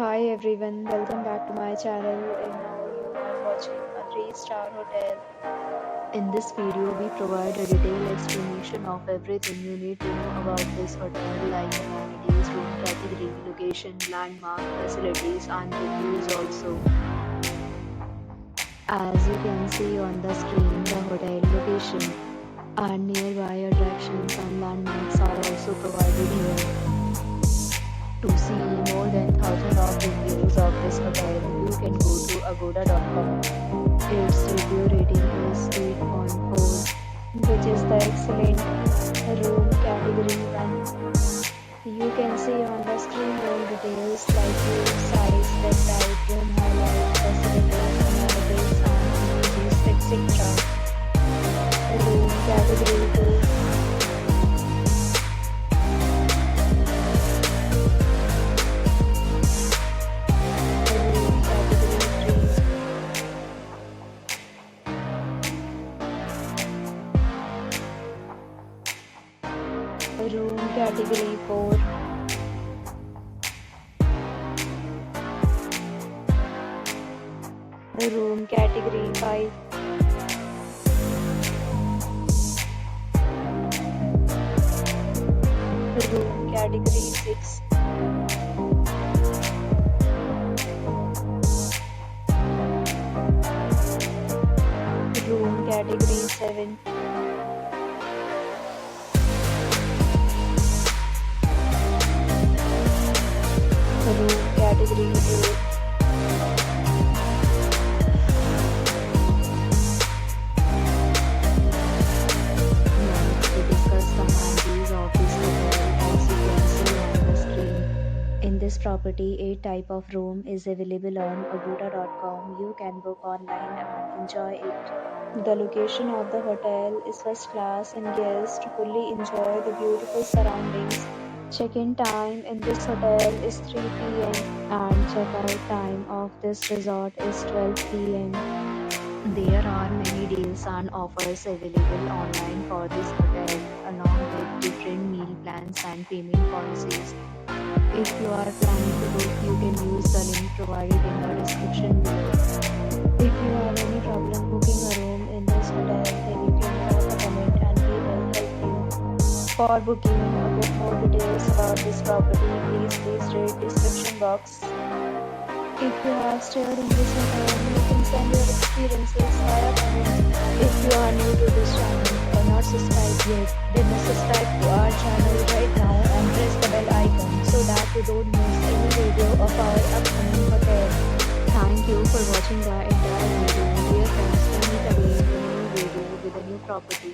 Hi everyone, welcome back to my channel and now you are watching a 3-star hotel. In this video, we provide a detailed explanation of everything you need to know about this hotel like amenities, room category, location, landmark, facilities and reviews also. As you can see on the screen, the hotel location and nearby attractions and landmarks are also provided here. To see more than 1,000 of reviews of this hotel, you can go to agoda.com. Its review rating is 8.4, which is the excellent room category 1. You can see on the screen room details like room size, bed type, room highlights, facilities, amenities, and amenities, etc. Room category 2. Room category 4. Room category 5. Room category 6. Room category 7. Room category 8. Next, we discuss the amenities of this hotel as you can see on the screen. In this property, 8 type of room is available on agoda.com. You can book online and enjoy it. The location of the hotel is first class and guests fully enjoy the beautiful surroundings. Check-in time in this hotel is 3 p.m. and check-out time of this resort is 12 p.m. There are many deals and offers available online for this hotel along with different meal plans and payment policies. If you are planning to book, you can use the link provided in the description below. If you have any problem booking a room in this hotel, then you can drop a comment and we will help you. For booking or get more details about this property, please read description box. If you have stayed in this hotel, you can send your experiences via comments. If you are new to this channel or not subscribed yet, then subscribe to our channel right now and press the bell icon so that you don't miss any video of our upcoming hotel. Thank you for watching the entire video. Dear friends, we'll meet again in a new video with a new property.